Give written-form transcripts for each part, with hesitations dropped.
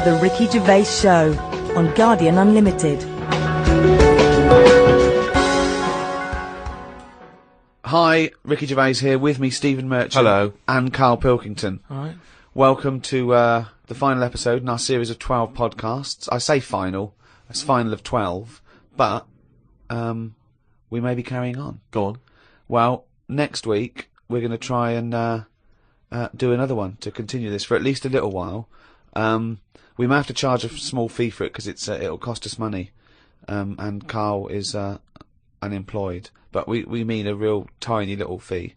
The Ricky Gervais Show on Guardian Unlimited. Hi, Ricky Gervais here, with me Stephen Merchant. Hello. And Carl Pilkington. All right. Welcome to the final episode in our series of 12 podcasts. I say final, it's final of 12, but we may be carrying on. Go on. Well, next week we're going to try and do another one to continue this for at least a little while. We may have to charge a small fee for it because it'll cost us money, and Carl is unemployed, but we mean a real tiny little fee.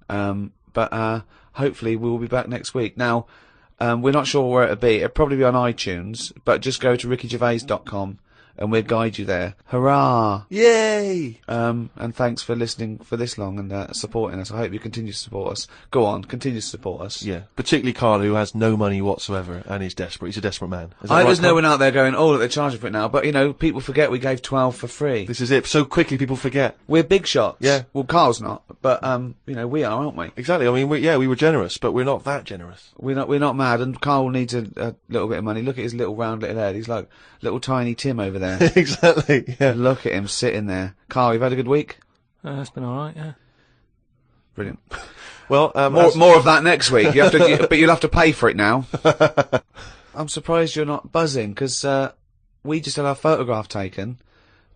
But hopefully we will be back next week. Now, we're not sure where it'll be. It'll probably be on iTunes, but just go to rickygervais.com and we'll guide you there. Hurrah! Yay! And thanks for listening for this long and supporting us. I hope you continue to support us. Go on, continue to support us. Yeah, particularly Carl, who has no money whatsoever and is desperate. He's a desperate man. Is that right, There's no Carl? one out there going, oh, look, they're charging for it now. But, you know, people forget we gave 12 for free. This is it. So quickly people forget. We're big shots. Yeah. Well, Carl's not, but, you know, we are, aren't we? Exactly. I mean, we were generous, but we're not that generous. We're not mad, and Carl needs a little bit of money. Look at his little round little head. He's like little tiny Tim over there. Exactly. Yeah. Look at him sitting there. Carl, you've had a good week? It's been all right, yeah. Brilliant. Well, More of that next week. You have to, but you'll have to pay for it now. I'm surprised you're not buzzing, because we just had our photograph taken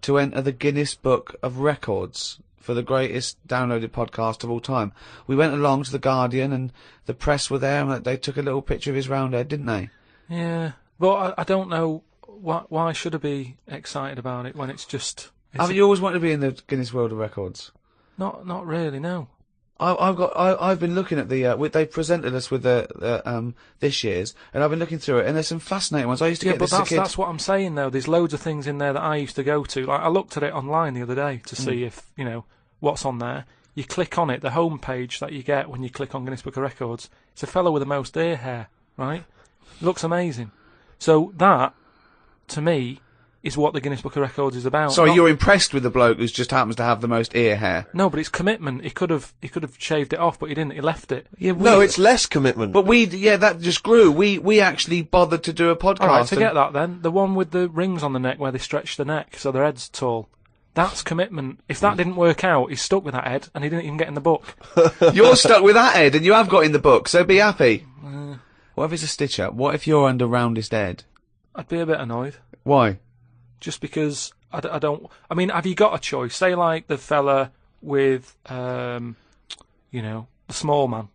to enter the Guinness Book of Records for the greatest downloaded podcast of all time. We went along to the Guardian, and the press were there, and they took a little picture of his round head, didn't they? Yeah, but I don't know why should I be excited about it when it's just... Have you always wanted to be in the Guinness World of Records? Not really, no. I've been looking at the they presented us with the this year's, and I've been looking through it, and there's some fascinating ones. I used to get but this as a kid. that's what I'm saying though. There's loads of things in there that I used to go to. Like I looked at it online the other day to see if what's on there. You click on it, the home page that you get when you click on Guinness Book of Records. It's a fellow with the most ear hair, right? Looks amazing. So that, to me, is what the Guinness Book of Records is about. So you're impressed with the bloke who just happens to have the most ear hair? No, but it's commitment. He could have shaved it off, but he didn't. He left it. Yeah, no, it's less commitment. But that just grew. We actually bothered to do a podcast. All right, forget that then. The one with the rings on the neck where they stretch the neck so their head's tall. That's commitment. If that didn't work out, he's stuck with that head, and he didn't even get in the book. You're stuck with that head, and you have got in the book, so be happy. What if it's a stitch-up? What if you're under roundest head? I'd be a bit annoyed. Why? Just because I don't... I mean, have you got a choice? Say, like, the fella with, the small man.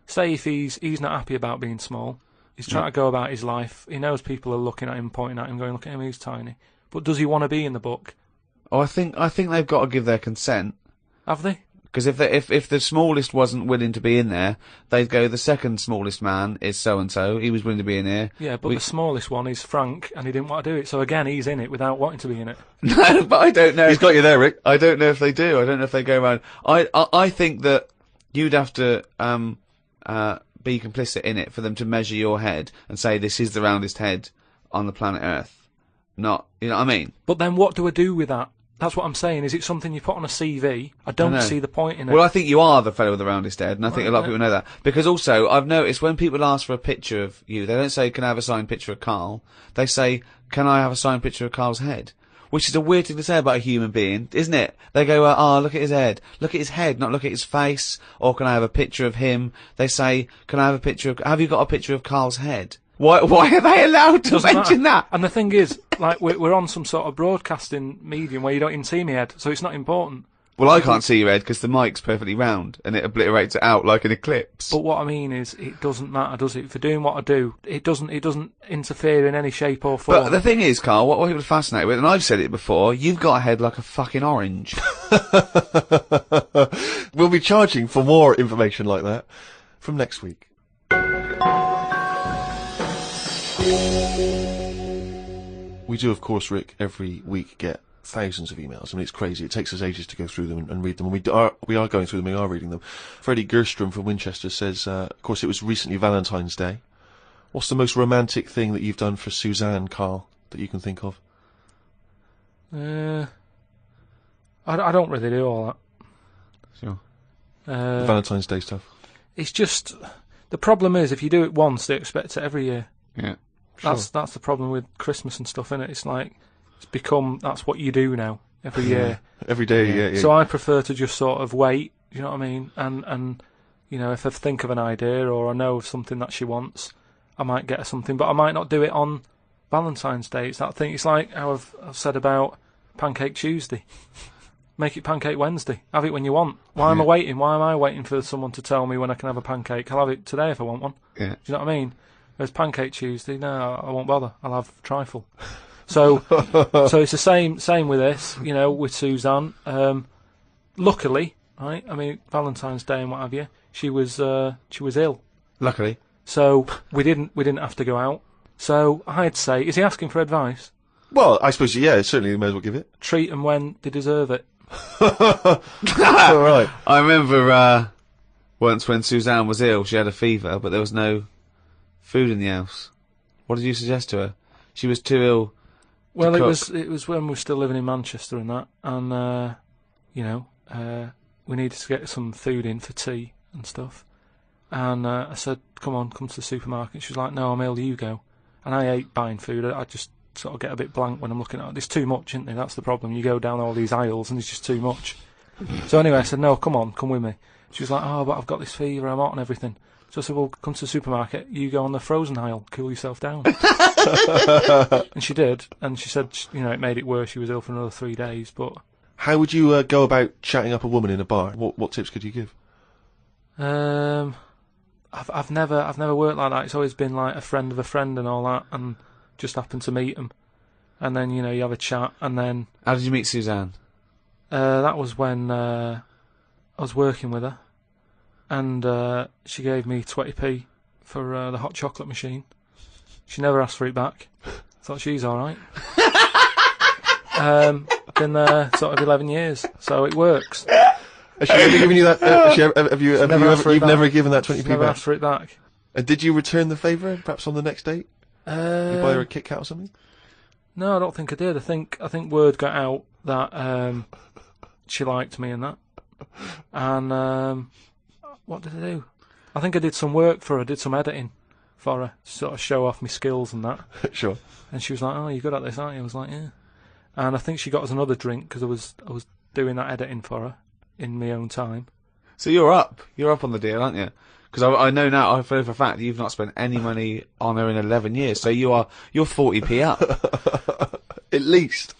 Say if he's not happy about being small. He's trying to go about his life. He knows people are looking at him, pointing at him, going, look at him, he's tiny. But does he want to be in the book? Oh, I think they've got to give their consent. Have they? Because if the smallest wasn't willing to be in there, they'd go, the second smallest man is so-and-so, he was willing to be in here. Yeah, but the smallest one is Frank, and he didn't want to do it, so again, he's in it without wanting to be in it. No, but I don't know. He's got you there, Rick. I don't know if they do. I don't know if they go around. I think that you'd have to be complicit in it for them to measure your head and say this is the roundest head on the planet Earth. Not, you know what I mean? But then what do I do with that? That's what I'm saying. Is it something you put on a CV? I don't see the point in it. Well, I think you are the fellow with the roundest head, and I think a lot of people know that. Because also, I've noticed when people ask for a picture of you, they don't say, can I have a signed picture of Carl? They say, can I have a signed picture of Carl's head? Which is a weird thing to say about a human being, isn't it? They go, look at his head. Look at his head, not look at his face. Or can I have a picture of him? They say, can I have a picture of... Have you got a picture of Carl's head? Why are they allowed to mention that? And the thing is, like, we're on some sort of broadcasting medium where you don't even see my head, so it's not important. Well, I can't see your head because the mic's perfectly round and it obliterates it out like an eclipse. But what I mean is, it doesn't matter, does it? For doing what I do, it doesn't interfere in any shape or form. But the thing is, Carl, what people are fascinated with, and I've said it before, you've got a head like a fucking orange. We'll be charging for more information like that from next week. We do, of course, Rick, every week get thousands of emails. I mean, it's crazy. It takes us ages to go through them and read them. And we are going through them, we are reading them. Freddie Gerstrom from Winchester says, of course, it was recently Valentine's Day. What's the most romantic thing that you've done for Suzanne, Carl, that you can think of? I don't really do all that. Sure. The Valentine's Day stuff. It's just... The problem is, if you do it once, they expect it every year. Yeah. That's the problem with Christmas and stuff, isn't it? It's like it's become that's what you do now every year, every day. Yeah. So I prefer to just sort of wait. You know what I mean? And you know, if I think of an idea or I know of something that she wants, I might get her something, but I might not do it on Valentine's Day. It's that thing. It's like how I've said about Pancake Tuesday. Make it Pancake Wednesday. Have it when you want. Why am I waiting? Why am I waiting for someone to tell me when I can have a pancake? I'll have it today if I want one. Yeah. Do you know what I mean? Whereas Pancake Tuesday, no, I won't bother. I'll have trifle. So it's the same with this. You know, with Suzanne. Luckily, right? I mean, Valentine's Day and what have you. She was ill. Luckily. So we didn't have to go out. So I'd say, is he asking for advice? Well, I suppose, yeah, certainly you may as well give it. Treat them when they deserve it. All right. I remember once when Suzanne was ill, she had a fever, but there was no food in the house. What did you suggest to her? She was too ill. Well, to it was when we were still living in Manchester and that, and you know, we needed to get some food in for tea and stuff. And I said, come to the supermarket. She was like, no, I'm ill, you go. And I hate buying food. I just sort of get a bit blank when I'm looking at it. There's too much, isn't there? That's the problem. You go down all these aisles and there's just too much. So anyway, I said, no, come with me. She was like, oh, but I've got this fever, I'm hot and everything. So I said, well, come to the supermarket, you go on the frozen aisle, cool yourself down. And she did, and she said, you know, it made it worse, she was ill for another 3 days, but... How would you go about chatting up a woman in a bar? What tips could you give? I've never worked like that. It's always been like a friend of a friend and all that, and just happened to meet them, and then you know you have a chat, and then. How did you meet Suzanne? That was when I was working with her, and she gave me 20p for the hot chocolate machine. She never asked for it back. Thought she's all right. Been there sort of 11 years, so it works. Has she ever given you that? You've never given that 20p never back? asked for it back. And did you return the favour, perhaps on the next date? You buy her a Kit Kat or something? No, I don't think I did. I think word got out that she liked me and that. And what did I do? I think I did some work for her. Did some editing for her, sort of show off my skills and that. Sure. And she was like, "Oh, you're good at this, aren't you?" I was like, "Yeah." And I think she got us another drink because I was doing that editing for her in my own time. So you're up on the deal, aren't you? Because I know now, I know for a fact that you've not spent any money on her in 11 years, so you're 40p up. At least.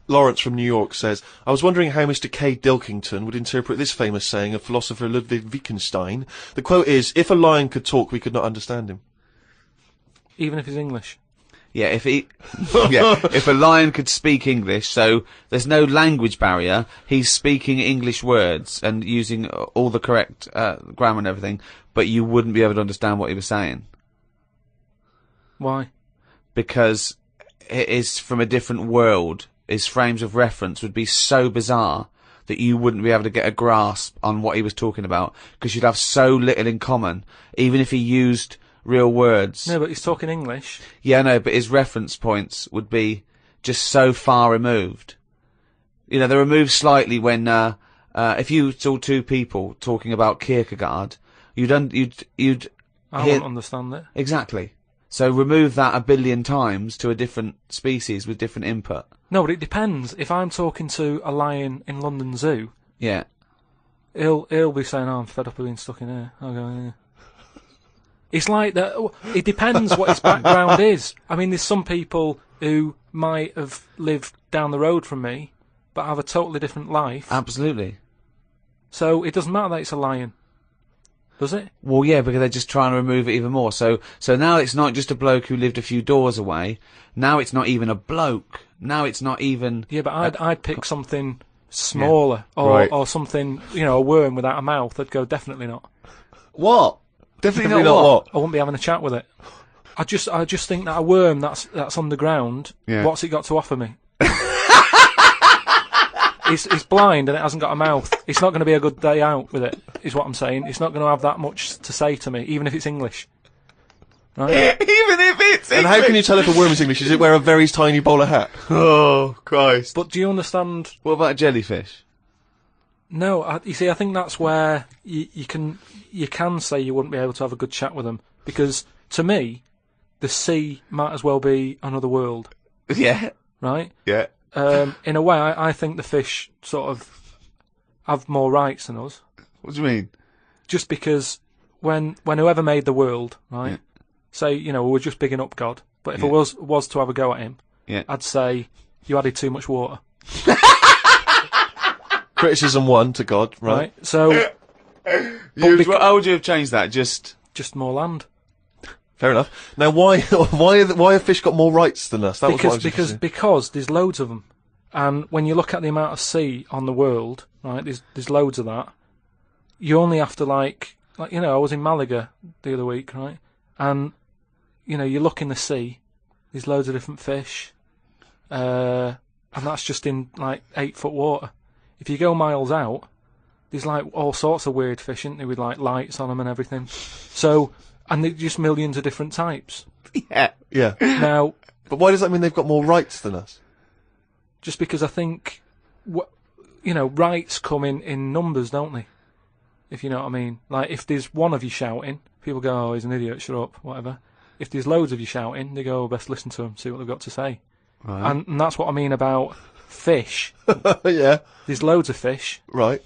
Lawrence from New York says, I was wondering how Mr. K. Dilkington would interpret this famous saying of philosopher Ludwig Wittgenstein. The quote is, if a lion could talk, we could not understand him. Even if he's English? Yeah, if a lion could speak English, so there's no language barrier, he's speaking English words and using all the correct grammar and everything, but you wouldn't be able to understand what he was saying. Why? Because it is from a different world. His frames of reference would be so bizarre that you wouldn't be able to get a grasp on what he was talking about, because you'd have so little in common, even if he used real words. No, but he's talking English. Yeah, no, but his reference points would be just so far removed. You know, they're removed slightly when, if you saw two people talking about Kierkegaard, you'd I hear... wouldn't understand it. Exactly. So remove that 1 billion times to a different species with different input. No, but it depends. If I'm talking to a lion in London Zoo, Yeah. he'll be saying, "Oh, I'm fed up of being stuck in here." I'll go, "Yeah." It's like that. It depends what his background is. I mean, there's some people who might have lived down the road from me, but have a totally different life. Absolutely. So it doesn't matter that it's a lion, does it? Well, yeah, because they're just trying to remove it even more. So now it's not just a bloke who lived a few doors away. Now it's not even a bloke. Now it's not even... Yeah, but I'd pick something smaller, Yeah. or Right. or something, you know, a worm without a mouth. I'd go, definitely not. What? Definitely not what? I wouldn't be having a chat with it. I just think that a worm that's underground, Yeah. what's it got to offer me? It's blind and it hasn't got a mouth. It's not going to be a good day out with it, is what I'm saying. It's not going to have that much to say to me, even if it's English. Right? Even if it's And how can you tell if a worm is English? Does it wear a very tiny bowler hat? Oh, Christ. But do you understand? What about a jellyfish? No, you see, I think that's where you can say you wouldn't be able to have a good chat with them, because to me, the sea might as well be another world, Yeah. right? Yeah. In a way, I think the fish sort of have more rights than us, What do you mean? just because when whoever made the world, right? Yeah. Say, we're just bigging up God, but if Yeah. I was to have a go at him, Yeah. I'd say you added too much water, Criticism 1 to God, right? So How would you have changed that? Just more land. Fair enough. Now, why have fish got more rights than us? That was what I was interested in. Because there's loads of them, and when you look at the amount of sea on the world, right? There's loads of that. You only have to like I was in Malaga the other week, right? And you look in the sea, there's loads of different fish, and that's just in like 8-foot water. If you go miles out, there's like all sorts of weird fish, isn't there, with like lights on them and everything. So, and there's just millions of different types. yeah. Yeah. Now, But why does that mean they've got more rights than us? just because I think, rights come in numbers, don't they? If you know what I mean. Like, if there's one of you shouting, people go, oh, he's an idiot, shut up, whatever. If there's loads of you shouting, they go, oh, best listen to them, see what they've got to say. Right. And that's what I mean about fish. Yeah. There's loads of fish, Right.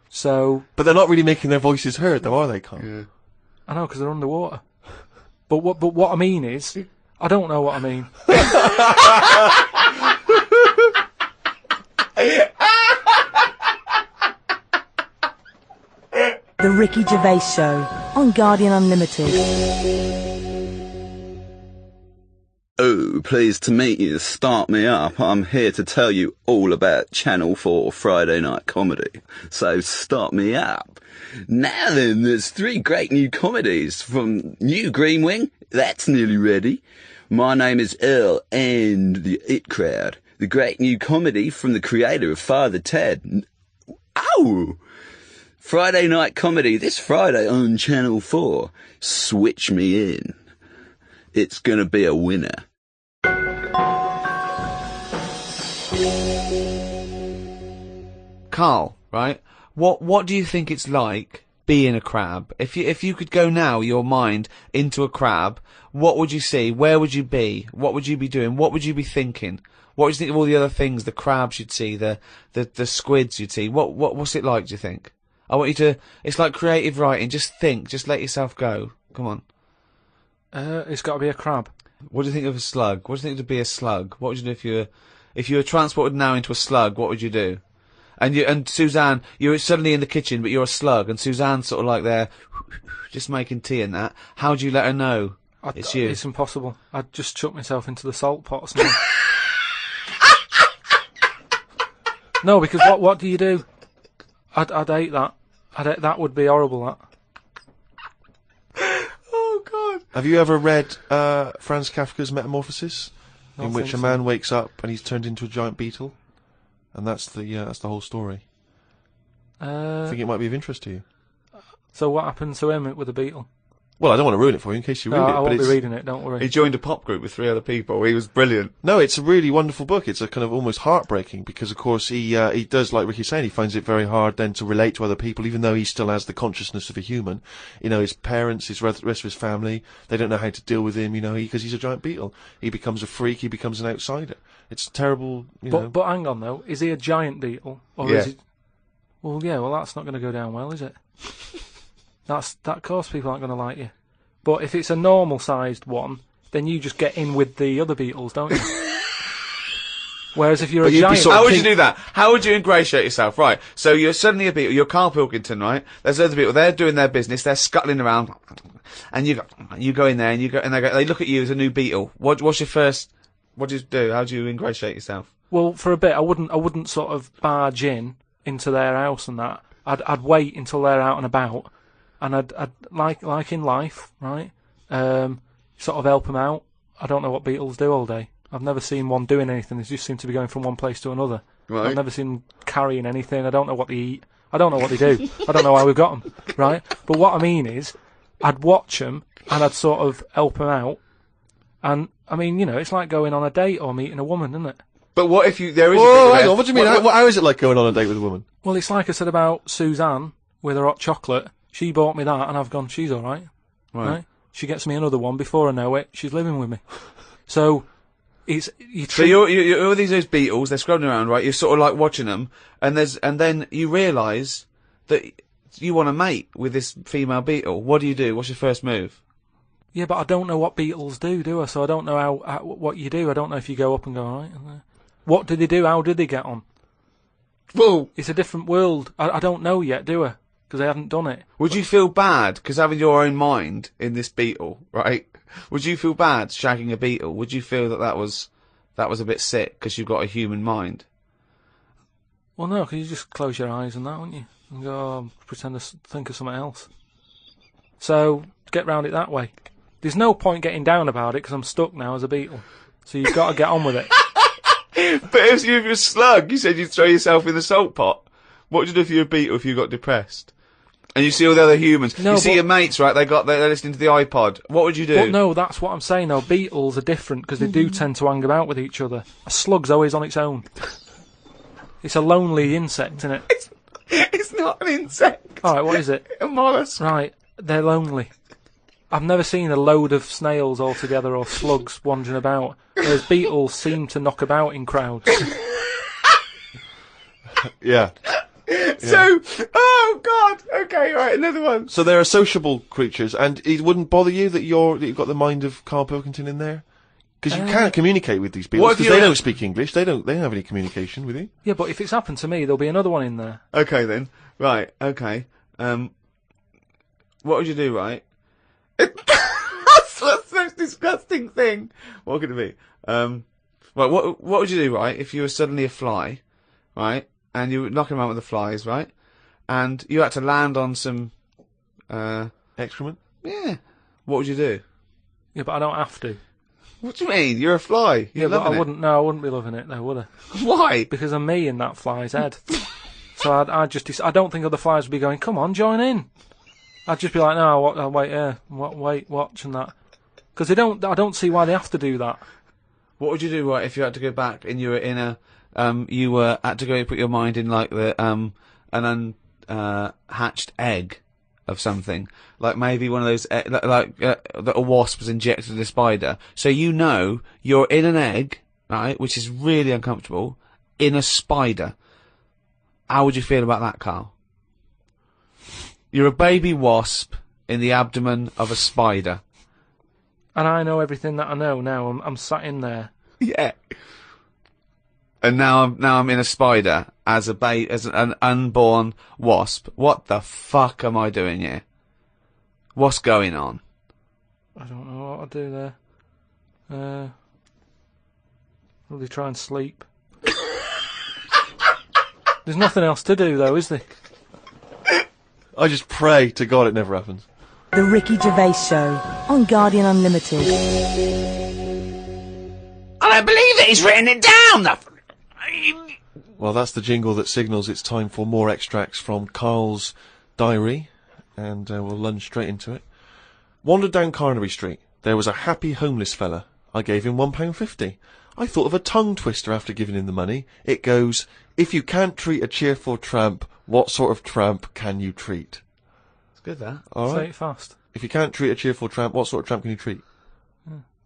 so But they're not really making their voices heard, though, are they, Carl? Yeah. I know, because they're underwater. But what I mean is, I don't know what I mean. The Ricky Gervais Show on Guardian Unlimited. Oh, pleased to meet you. Start me up. I'm here to tell you all about Channel 4 Friday night comedy. So start me up. Now then, there's 3 great new comedies from New Green Wing. That's nearly ready. My Name is Earl and The It Crowd. The great new comedy from the creator of Father Ted. Ow! Friday night comedy this Friday on Channel 4. Switch me in. It's gonna be a winner. Carl, right? What do you think it's like being a crab? If you could go now, your mind into a crab, what would you see? Where would you be? What would you be doing? What would you be thinking? What would you think of all the other things? The crabs you'd see, the squids you'd see. What's it like? Do you think? I want you to. It's like creative writing. Just think. Just let yourself go. Come on. It's got to be a crab. What do you think of a slug? What do you think to be a slug? What would you do if you were transported now into a slug? What would you do? And Suzanne, you're suddenly in the kitchen, but you're a slug, and Suzanne's sort of like there, just making tea and that. How do you let her know it's you? It's impossible. I'd just chuck myself into the salt pot or something. No, because what do you do? I'd hate that. That would be horrible, that. Oh, God. Have you ever read Franz Kafka's Metamorphosis? Don't In which think a so. man wakes up and he's turned into a giant beetle? And that's the whole story. I think it might be of interest to you. So what happened to him with the beetle? Well, I don't want to ruin it for you in case you read No, it. I but won't be it's, reading it, don't worry. He joined a pop group with 3 other people. He was brilliant. No, it's a really wonderful book. It's a kind of almost heartbreaking because, of course, he does, like Ricky's saying, he finds it very hard then to relate to other people, even though he still has the consciousness of a human. His parents, his rest of his family, they don't know how to deal with him, because he's a giant beetle. He becomes a freak, he becomes an outsider. It's terrible, But hang on, though. Is he a giant beetle? Or Yeah. is he... Well, yeah, that's not going to go down well, is it? That, of course, people aren't going to like you. But if it's a normal-sized one, then you just get in with the other beetles, don't you? Whereas if you're a giant... How would you do that? How would you ingratiate yourself? Right, so you're suddenly a beetle, you're Carl Pilkington, right? There's other people, they're doing their business, they're scuttling around, and you go in there, and they look at you as a new beetle. What's your first... What do you do? How do you ingratiate yourself? Well, for a bit, I wouldn't sort of barge into their house and that. I'd wait until they're out and about, and I'd like in life, right? Sort of help them out. I don't know what beetles do all day. I've never seen one doing anything. They just seem to be going from one place to another. Right. I've never seen them carrying anything. I don't know what they eat. I don't know what they do. I don't know how we've got them, right? But what I mean is, I'd watch them and I'd sort of help them out. And I mean, it's like going on a date or meeting a woman, isn't it? But what if there is a Whoa, beetle hang there? on, what do you mean? How is it like going on a date with a woman? Well, it's like I said about Suzanne with her hot chocolate. She bought me that, and I've gone, she's all right. Right. She gets me another one. Before I know it, she's living with me. So it's So you're all these beetles. They're scrolling around, right? You're sort of like watching them, and then you realise that you want to mate with this female beetle. What do you do? What's your first move? Yeah, but I don't know what beetles do I? So I don't know what you do. I don't know if you go up and go, all right. What did they do? How did they get on? Well, It's a different world. I don't know yet, do I? Because I haven't done it. would you feel bad because having your own mind in this beetle, right? Would you feel bad shagging a beetle? Would you feel that was a bit sick because you've got a human mind? Well, no, because you just close your eyes and that, wouldn't you? And go, pretend to think of something else. So, get round it that way. There's no point getting down about it because I'm stuck now as a beetle. So you've got to get on with it. But if you're a slug, you said you'd throw yourself in the salt pot. What would you do if you were a beetle if you got depressed? And you see all the other humans. No, you see your mates, right? They're listening to the iPod. What would you do? But no, that's what I'm saying though. Beetles are different because they do tend to hang about with each other. A slug's always on its own. It's a lonely insect, isn't it? It's not an insect. Alright, what is it? A mollusk. Right, they're lonely. I've never seen a load of snails all together or slugs wandering about, whereas beetles seem to knock about in crowds. Yeah. So, oh god. Okay, right, another one. So they're sociable creatures, and it wouldn't bother you that you've got the mind of Carl Pilkington in there? Because you can't communicate with these people, what if because they you're- don't speak English, they don't have any communication with you. Yeah, but if it's happened to me, there'll be another one in there. Okay then. Right. Okay. What would you do? Right. That's the most disgusting thing. What could it be? Right. What would you do? Right. If you were suddenly a fly, right, and you were knocking around with the flies, right, and you had to land on some, Excrement? yeah. What would you do? Yeah, but I don't have to. What do you mean? You're a fly. Yeah, You're but loving I it. wouldn't. No, I wouldn't be loving it though, would I? Why? Because I'm me in that fly's head. So I don't think other flies would be going, come on, join in. I'd just be like, no, I'll wait here, wait, watch and that. Because I don't see why they have to do that. What would you do, right, if you had to go back and you were in a, had to go and put your mind in like the, an hatched egg of something, like maybe one of those, that a wasp was injected in a spider. So you know you're in an egg, right, which is really uncomfortable, in a spider. How would you feel about that, Carl? You're a baby wasp in the abdomen of a spider. And I know everything that I know now. I'm sat in there. Yeah. And now I'm in a spider as an unborn wasp. What the fuck am I doing here? What's going on? I don't know what I'll do there. Probably try and sleep. There's nothing else to do though, is there? I just pray to God it never happens. The Ricky Gervais Show on Guardian Unlimited. I don't believe that he's written it down! Well, that's the jingle that signals it's time for more extracts from Carl's diary, and we'll lunge straight into it. Wandered down Carnaby Street. There was a happy homeless fella. I gave him £1.50. I thought of a tongue twister after giving him the money. It goes, if you can't treat a cheerful tramp, what sort of tramp can you treat? It's good, that. All Say right. it fast. If you can't treat a cheerful tramp, what sort of tramp can you treat?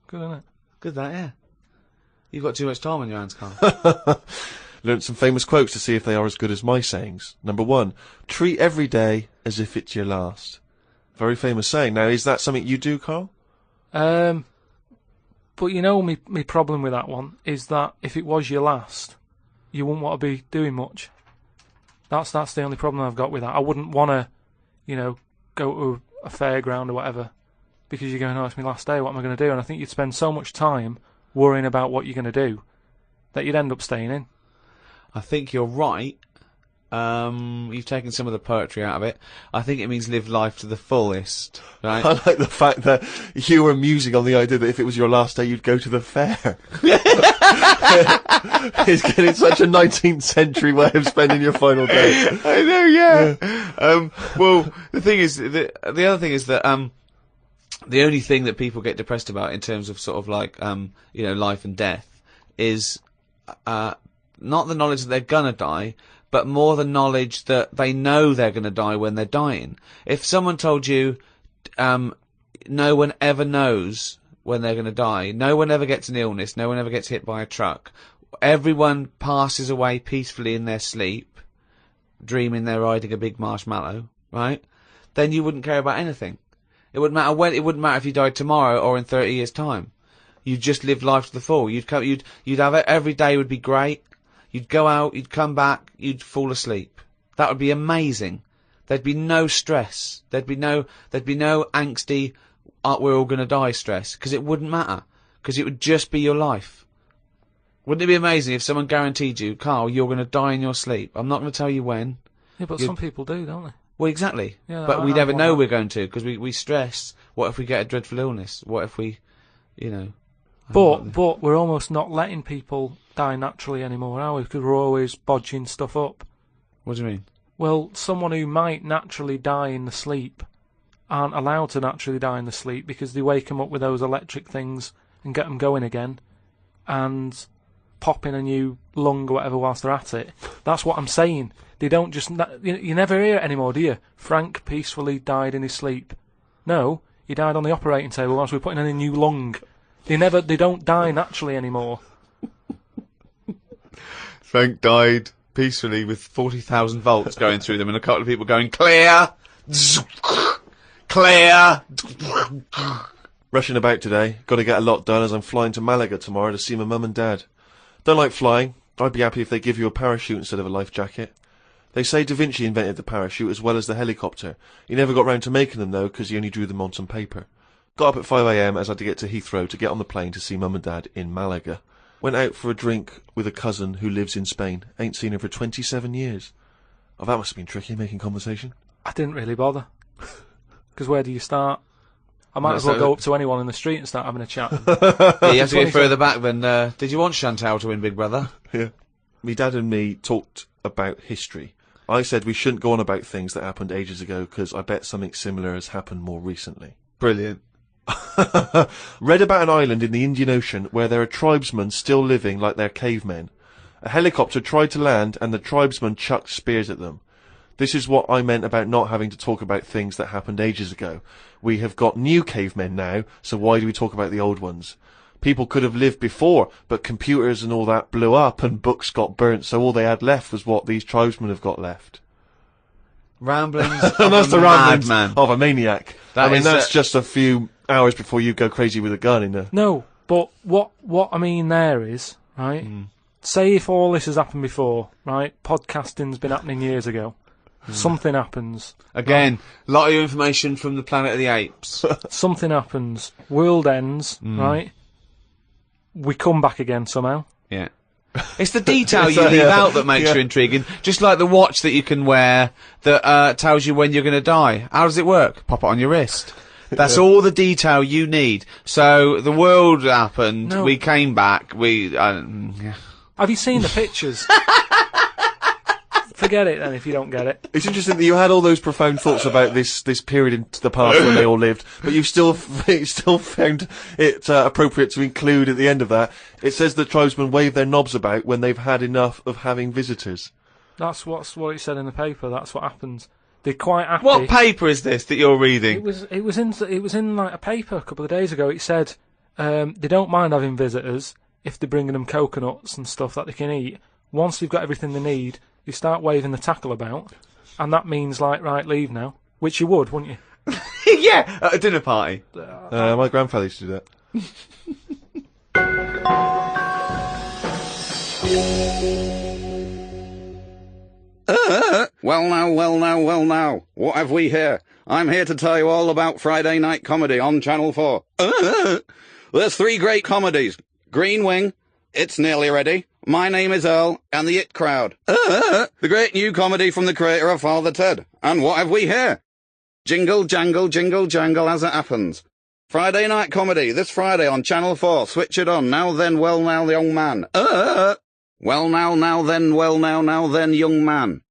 Good, isn't it? Good, that, yeah. You've got too much time on your hands, Carl. Learned some famous quotes to see if they are as good as my sayings. Number 1, treat every day as if it's your last. Very famous saying. Now, is that something you do, Carl? But you know, me problem with that one is that if it was your last, you wouldn't want to be doing much. That's the only problem I've got with that. I wouldn't want to, go to a fairground or whatever because you're going, oh, it's my last day, what am I going to do? And I think you'd spend so much time worrying about what you're going to do that you'd end up staying in. I think you're right. You've taken some of the poetry out of it. I think it means live life to the fullest, right? I like the fact that you were musing on the idea that if it was your last day, you'd go to the fair. It's getting such a 19th century way of spending your final day. I know, yeah. Well, the thing is, the other thing is that, the only thing that people get depressed about in terms of sort of like, life and death is, not the knowledge that they're gonna die, but more the knowledge that they know they're gonna die when they're dying. If someone told you, no one ever knows when they're going to die. No one ever gets an illness. No one ever gets hit by a truck. Everyone passes away peacefully in their sleep, dreaming they're riding a big marshmallow, right? Then you wouldn't care about anything. It wouldn't matter when. It wouldn't matter if you died tomorrow or in 30 years' time. You'd just live life to the full. You'd have it, every day would be great. You'd go out, you'd come back, you'd fall asleep. That would be amazing. There'd be no stress. There'd be no angsty, we're all gonna die stress, because it wouldn't matter. Because it would just be your life. Wouldn't it be amazing if someone guaranteed you, Carl, you're gonna die in your sleep? I'm not gonna tell you when. Yeah, but some people do, don't they? Well, exactly. Yeah, but we never know we're going to, because we stress. What if we get a dreadful illness? What if we, But we're almost not letting people die naturally anymore, are we? Because we're always bodging stuff up. What do you mean? Well, someone who might naturally die in the sleep aren't allowed to naturally die in the sleep because they wake them up with those electric things and get them going again and pop in a new lung or whatever whilst they're at it. That's what I'm saying. They don't just... You never hear it anymore, do you? Frank peacefully died in his sleep. No, he died on the operating table whilst we were putting in a new lung. They don't die naturally anymore. Frank died peacefully with 40,000 volts going through them and a couple of people going, clear! Clear! Rushing about today. Got to get a lot done as I'm flying to Malaga tomorrow to see my mum and dad. Don't like flying. I'd be happy if they give you a parachute instead of a life jacket. They say Da Vinci invented the parachute as well as the helicopter. He never got round to making them though, because he only drew them on some paper. Got up at 5 AM as I had to get to Heathrow to get on the plane to see mum and dad in Malaga. Went out for a drink with a cousin who lives in Spain. Ain't seen her for 27 years. Oh, that must have been tricky, making conversation. I didn't really bother. Because where do you start? I might as well go up to anyone in the street and start having a chat. Yeah, you have to get further back than, did you want Chantal to win Big Brother? Yeah. Me dad and me talked about history. I said we shouldn't go on about things that happened ages ago because I bet something similar has happened more recently. Brilliant. Read about an island in the Indian Ocean where there are tribesmen still living like they're cavemen. A helicopter tried to land and the tribesmen chucked spears at them. This is what I meant about not having to talk about things that happened ages ago. We have got new cavemen now, so why do we talk about the old ones? People could have lived before, but computers and all that blew up and books got burnt, so all they had left was what these tribesmen have got left. Ramblings And that's the ramblings madman. of a maniac. That's just a few hours before you go crazy with a gun in there. No, but what I mean there is, right, say if all this has happened before, right, podcasting's been happening years ago, something happens. Again, a lot of information from the Planet of the Apes. Something happens, world ends, right, we come back again somehow. Yeah. It's the detail you leave out that makes you intriguing. Just like the watch that you can wear that tells you when you're going to die. How does it work? Pop it on your wrist. That's all the detail you need. So the world happened. No. We came back. Have you seen the pictures? Forget it then if you don't get it. It's interesting that you had all those profound thoughts about this period in the past when they all lived, but you've still found it appropriate to include at the end of that. It says that tribesmen wave their knobs about when they've had enough of having visitors. That's what it said in the paper. That's what happens. They're quite happy. What paper is this that you're reading? It was in like a paper a couple of days ago. It said they don't mind having visitors if they're bringing them coconuts and stuff that they can eat. Once they've got everything they need, you start waving the tackle about, and that means like, right, leave now, which you would, wouldn't you? Yeah, at a dinner party. My grandfather used to do that. Well now, what have we here? I'm here to tell you all about Friday night comedy on Channel 4. There's 3 great comedies. Green Wing, It's Nearly Ready, My Name is Earl, and The It Crowd. The great new comedy from the creator of Father Ted. And what have we here? Jingle, jangle, jingle, jangle as it happens. Friday night comedy, this Friday on Channel 4. Switch it on. Now then, well now, the young man. Well now then, well now then, young man.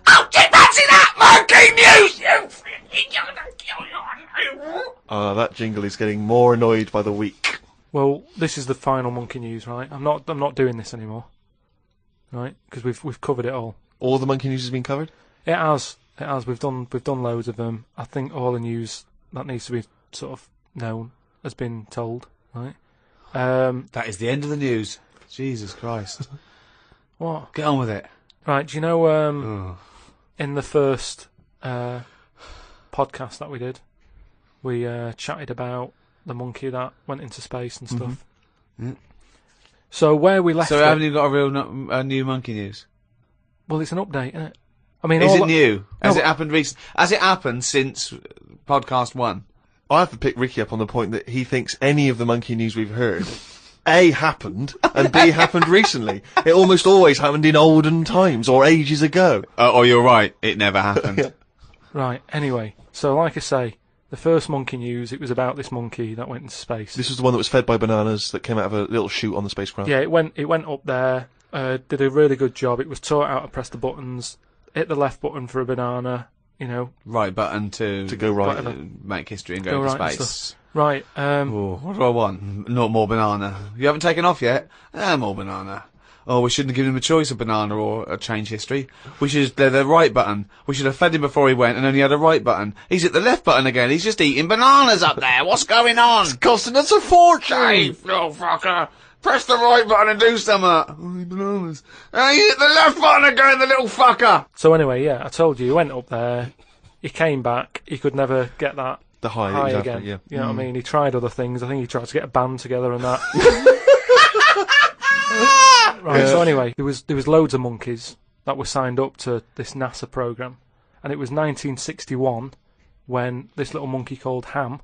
Oh, do you fancy that? Monkey news, you That jingle is getting more annoyed by the week. Well, this is the final monkey news, right? I'm not doing this anymore, right? Because we've covered it all. All the monkey news has been covered? It has. It has. We've done loads of them. I think all the news that needs to be sort of known has been told, right? That is the end of the news. Jesus Christ. What? Get on with it. Right, do you know, in the first podcast that we did, we chatted about the monkey that went into space and stuff. Yeah. So where we left So it... haven't you got a real new monkey news? Well, it's an update, isn't it? I mean, Is all it new? Has No, it happened recent? Has it happened since podcast 1? I have to pick Ricky up on the point that he thinks any of the monkey news we've heard, A, happened, and B, happened recently. It almost always happened in olden times, or ages ago. Oh, you're right. It never happened. Right, anyway. So, like I say, the first monkey news, it was about this monkey that went into space. This was the one that was fed by bananas that came out of a little chute on the spacecraft. Yeah, it went up there, did a really good job. It was taught how to press the buttons, hit the left button for a banana, you know. Right button to go right. whatever, make history and go, Go to right and space. stuff. Right, Oh, what do I want? Not more banana. You haven't taken off yet? More banana. Oh, we shouldn't have given him a choice of banana or a change history. We should have done the right button. We should have fed him before he went and only had a right button. He's at the left button again. He's just eating bananas up there. What's going on? It's Costing us a fortune! Dave, little fucker. Press the right button and do something. Oh, bananas. He hit the left button again, the little fucker. so anyway, yeah, I told you, he went up there, he came back, he could never get that The high, high exactly, again. yeah. You know what I mean? He tried other things. I think he tried to get a band together and that. Right. So anyway, there was loads of monkeys that were signed up to this NASA program, and it was 1961 when this little monkey called Ham,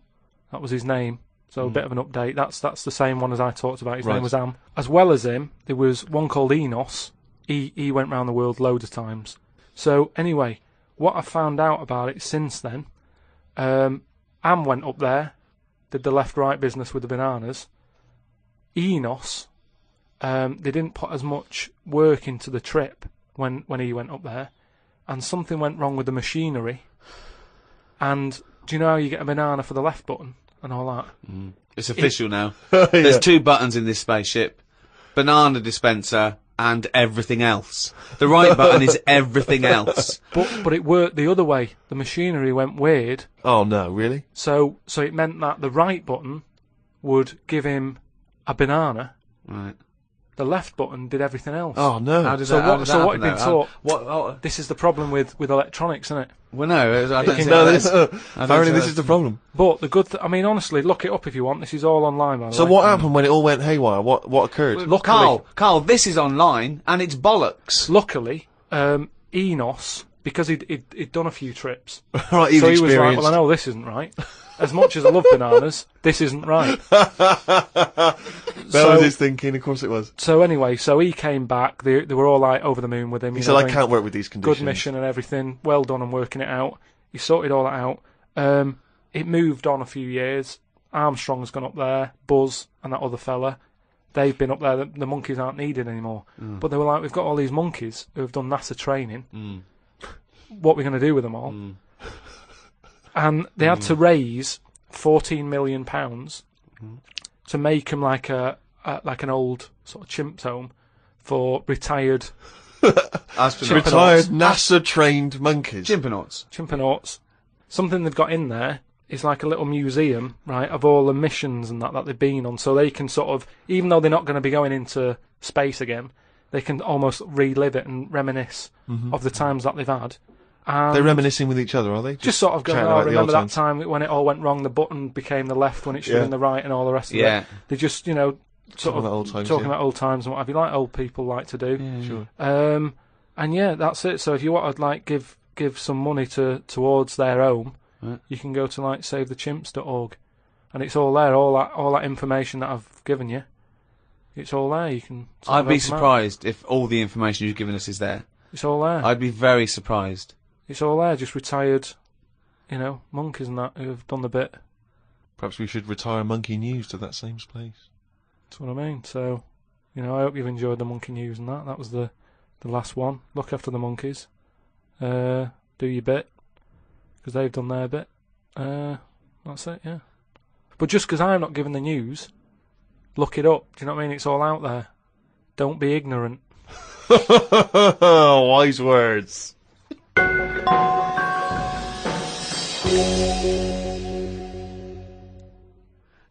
that was his name. So a bit of an update. That's the same one as I talked about. His Right. name was Ham. As well as him, there was one called Enos. He went round the world loads of times. So anyway, what I found out about it since then, Am went up there, did the left-right business with the bananas. Enos, they didn't put as much work into the trip when he went up there, and something went wrong with the machinery. And do you know how you get a banana for the left button and all that? It's official now. There's 2 buttons in this spaceship. Banana dispenser and everything else. The right button is everything else. But it worked the other way. The machinery went weird. Oh no, really? So it meant that the right button would give him a banana. Right. The left button did everything else. Oh no. How did So that, how what- did so that what happen, had been though? taught- What? Oh, This is the problem with electronics, isn't it? well, no, I don't think No, that's... this, I don't apparently think this is the problem. But the good I mean, honestly, look it up if you want. This is all online, by the So way. what happened when it all went haywire? What occurred? Look, Carl, this is online and it's bollocks. Luckily, Enos, because he'd done a few trips, Right, he so was he was like, experienced. well, I know this isn't right. As much as I love bananas, this isn't right. That was his thinking, of course it was. So anyway, so he came back. They were all like over the moon with him. He you said, know, I going, can't work with these conditions. good mission and everything. Well done on working it out. He sorted all that out. It moved on a few years. Armstrong's gone up there. Buzz and that other fella, they've been up there. The monkeys aren't needed anymore. But they were like, we've got all these monkeys who have done NASA training. What are we going to do with them all? And they had to raise £14 million to make them like an old sort of chimps home for retired Astronauts. Retired NASA-trained monkeys. Chimpanauts. Something they've got in there is like a little museum, right, of all the missions and that they've been on, so they can sort of, even though they're not going to be going into space again, they can almost relive it and reminisce of the times that they've had. And They're reminiscing with each other, are they? just sort of going, chatting oh, about the remember old that times. time when it all went wrong, the button became the left when it should have Yeah. been the right and all the rest of Yeah. it. They just, you know, sort Talking of about old times, talking yeah. about old times and what have you, like old people like to do. Sure. And yeah, that's it. So if you want to like give some money towards their home, Right. you can go to like savethechimps.org, and it's all there. All that information that I've given you, it's all there. You can. sort I'd of be help 'em out. surprised if all the information you've given us is there. It's all there. I'd be very surprised. It's all there. Just retired, you know, monkeys and that who have done the bit. Perhaps we should retire Monkey News to that same place. That's what I mean. So, you know, I hope you've enjoyed the monkey news and that. That was the last one. Look after the monkeys. Do your bit, because they've done their bit. That's it, yeah. But just because I'm not giving the news, look it up. Do you know what I mean? It's all out there. Don't be ignorant. Wise words.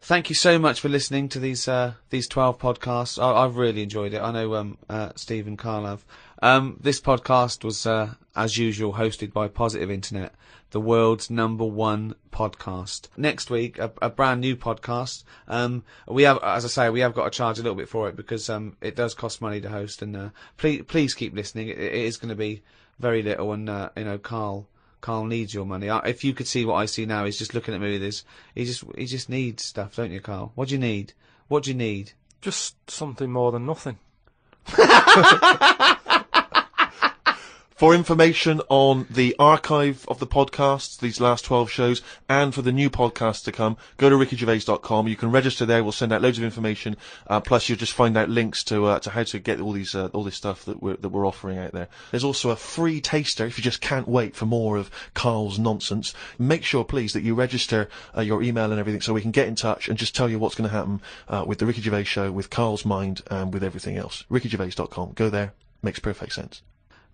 Thank you so much for listening to these 12 podcasts. I've really enjoyed it. I know Steve and Carl have. This podcast was, as usual, hosted by Positive Internet, the world's #1 podcast. Next week, a brand new podcast. We have, as I say, we have got to charge a little bit for it because it does cost money to host. And please keep listening. It is going to be very little, and Carl needs your money. If you could see what I see now, he's just looking at me with his. He just needs stuff, don't you, Carl? What do you need? What do you need? Just something more than nothing. For information on the archive of the podcasts, these last 12 shows, and for the new podcasts to come, go to rickygervais.com. You can register there. We'll send out loads of information. Plus, you'll just find out links to how to get all this stuff that we're offering out there. There's also a free taster if you just can't wait for more of Carl's nonsense. Make sure, please, that you register your email and everything so we can get in touch and just tell you what's going to happen with the Ricky Gervais show, with Carl's Mind, and with everything else. rickygervais.com. Go there. Makes perfect sense.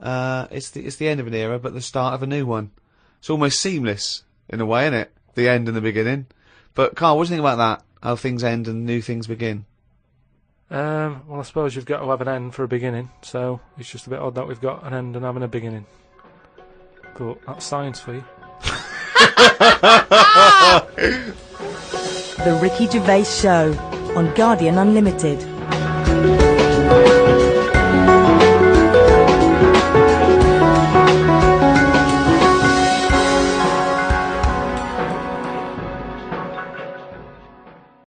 It's the end of an era, but the start of a new one. It's almost seamless in a way, isn't it? The end and the beginning. But Carl, what do you think about that? How things end and new things begin? Well, I suppose you've got to have an end for a beginning, so it's just a bit odd that we've got an end and having a beginning. But that's science for you. The Ricky Gervais Show on Guardian Unlimited.